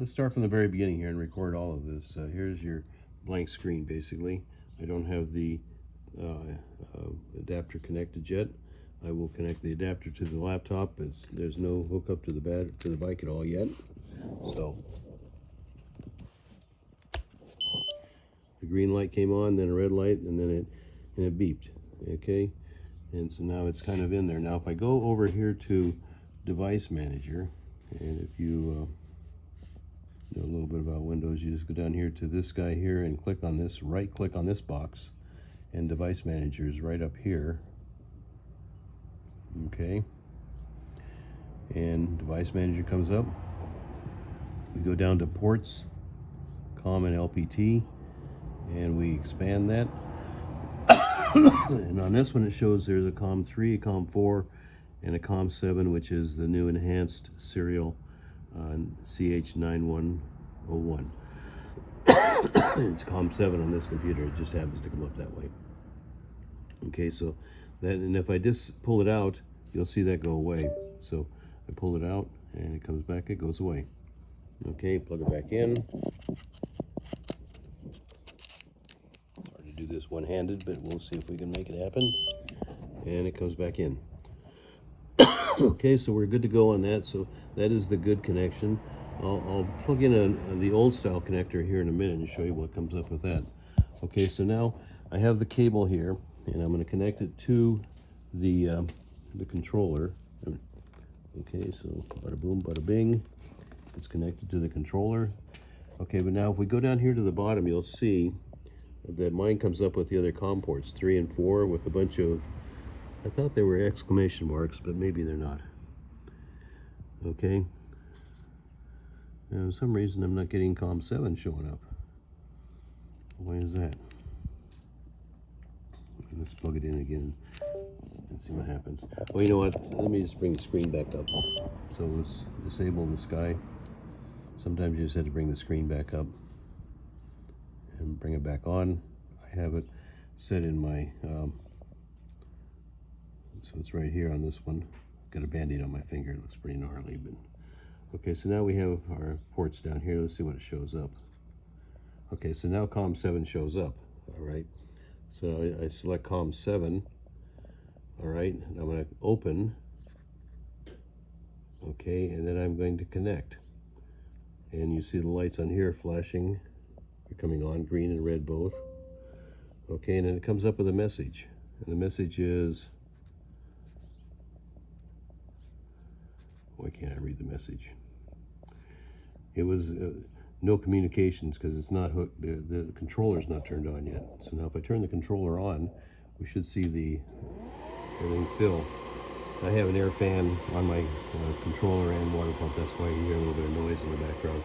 let's start from the very beginning here and record all of this. Here's your blank screen, basically. I don't have the adapter connected yet. I will connect the adapter to the laptop. There's no hookup to the bike at all yet. So the green light came on, then a red light, and then it beeped. Okay, and so now it's kind of in there. Now if I go over here to Device Manager, and if you know a little bit about Windows, you just go down here to this guy here and click on this, right click on this box, and Device Manager is right up here. Okay, and Device Manager comes up. We go down to Ports, COM and LPT, and we expand that. And on this one it shows there's a COM3, a COM4, and a COM7, which is the new enhanced serial CH9101. It's COM7 on this computer. It just happens to come up that way. Okay, so that, and if I just pull it out, you'll see that go away. So I pull it out and it comes back, it goes away. Okay, plug it back in. Hard to do this one-handed, but we'll see if we can make it happen. And it comes back in. Okay, so we're good to go on that. So that is the good connection. I'll plug in the old style connector here in a minute and show you what comes up with that. Okay, so now I have the cable here, and I'm going to connect it to the controller. Okay, so bada boom, bada bing. It's connected to the controller. Okay, but now if we go down here to the bottom, you'll see that mine comes up with the other COM ports, 3 and 4, with a bunch of, I thought they were exclamation marks, but maybe they're not. Okay. And for some reason I'm not getting COM7 showing up. Why is that? Let's plug it in again and see what happens. Well, you know what? Let me just bring the screen back up. So let's disable the sky. Sometimes you just have to bring the screen back up and bring it back on. I have it set in my, so it's right here on this one. Got a band-aid on my finger. It looks pretty gnarly, but okay, so now we have our ports down here. Let's see what it shows up. Okay, so now COM7 shows up. All right, so I select COM7. All right, and I'm going to open. Okay, and then I'm going to connect. And you see the lights on here flashing. They're coming on, green and red both. Okay, and then it comes up with a message. And the message is, why can't I read the message? It was no communications because it's not hooked. The controller's not turned on yet. So now if I turn the controller on, we should see the everything fill. I have an air fan on my controller and water pump. That's why you hear a little bit of noise in the background.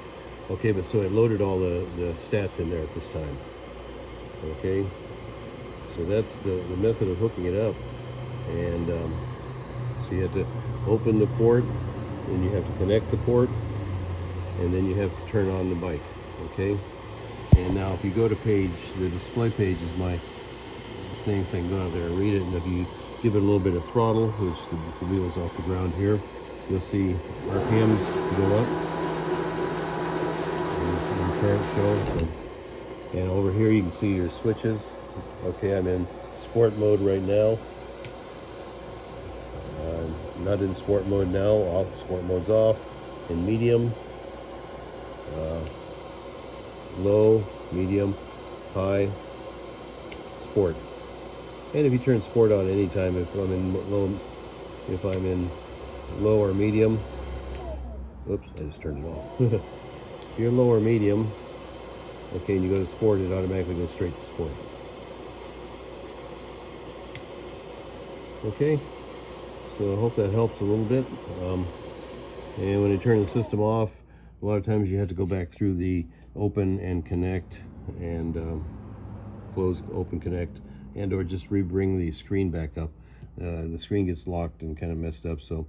Okay, but so it loaded all the stats in there at this time. Okay, so that's the method of hooking it up. And so you have to open the port, and you have to connect the port, and then you have to turn on the bike. Okay, and now if you go to page, the display page is my thing, so I can go out there and read it. And if you give it a little bit of throttle, which the wheel's off the ground here, you'll see RPMs go up and current show. So, and over here you can see your switches. Okay, I'm in sport mode right now. Not in sport mode now. Off, sport mode's off. In medium, low, medium, high, sport. And if you turn sport on anytime, if I'm in low or medium, oops, I just turned it off. If you're low or medium, okay, and you go to sport, it automatically goes straight to sport. Okay, so I hope that helps a little bit. And when you turn the system off, a lot of times you have to go back through the open and connect and close, open, connect, and or just re-bring the screen back up. The screen gets locked and kind of messed up. So,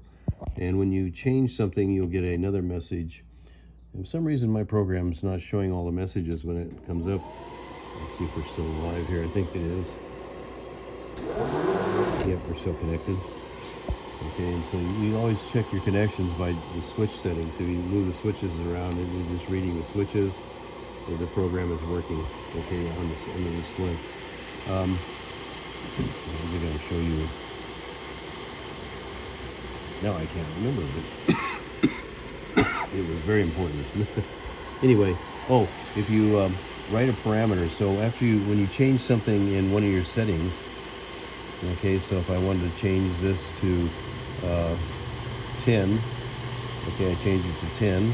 and when you change something, you'll get another message. And for some reason my program is not showing all the messages when it comes up. Let's see if we're still alive here. I think it is. Yep, we're still connected. Okay, and so you always check your connections by the switch settings. If you move the switches around and you're just reading the switches, the program is working, okay, on the display. I'm going to show you. Now I can't remember, but it was very important. Anyway, if you write a parameter, so when you change something in one of your settings, okay, so if I wanted to change this to 10, okay, I change it to 10,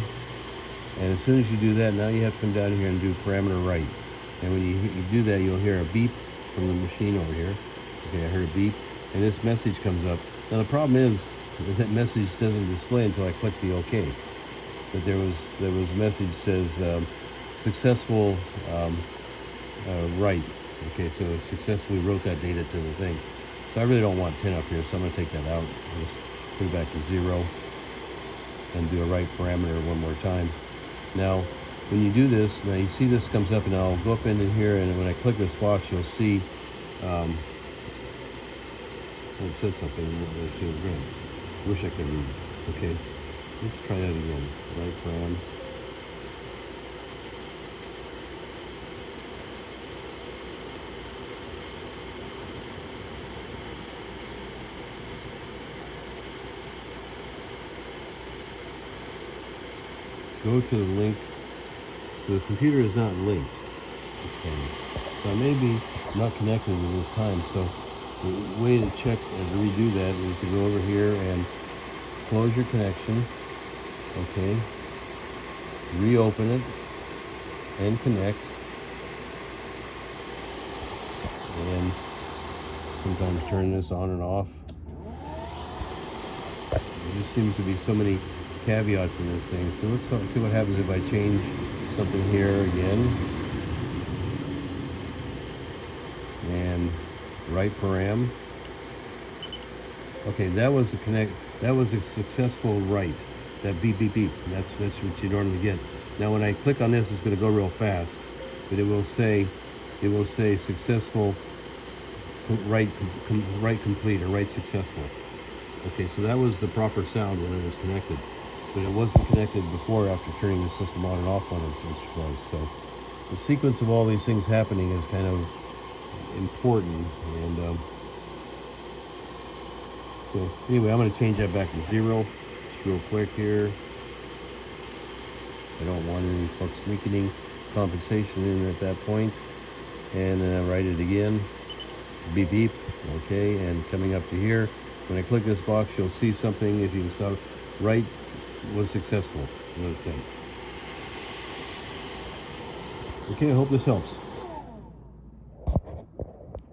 and as soon as you do that, now you have to come down here and do parameter write. And when you do that, you'll hear a beep from the machine over here. Okay, I heard a beep, and this message comes up. Now the problem is that message doesn't display until I click the OK. But there was a message says successful write. Okay, so it successfully wrote that data to the thing. So I really don't want 10 up here, so I'm going to take that out. Just put it back to 0 and do a write parameter one more time. Now, when you do this, now you see this comes up, and I'll go up in here, and when I click this box, you'll see it says something. I wish I could read. Okay, let's try that again. Write param. Go to the link. So the computer is not linked. So I may be not connected at this time. So the way to check and to redo that is to go over here and close your connection. Okay. Reopen it and connect. And sometimes turn this on and off. There just seems to be so many caveats in this thing. So let's see what happens if I change something here again. And write param. Okay, that was a successful write. That beep beep beep. That's what you normally get. Now when I click on this, it's going to go real fast, but it will say successful write complete or write successful. Okay, so that was the proper sound when it was connected, but it wasn't connected before after turning the system on and off on it once or twice. So the sequence of all these things happening is kind of important, and so anyway, I'm going to change that back to 0 just real quick here. I don't want any flux weakening compensation in at that point. And then I write it again, beep beep. Okay, and coming up to here, when I click this box, you'll see something. If you saw, write was successful. What it said. Okay, I hope this helps.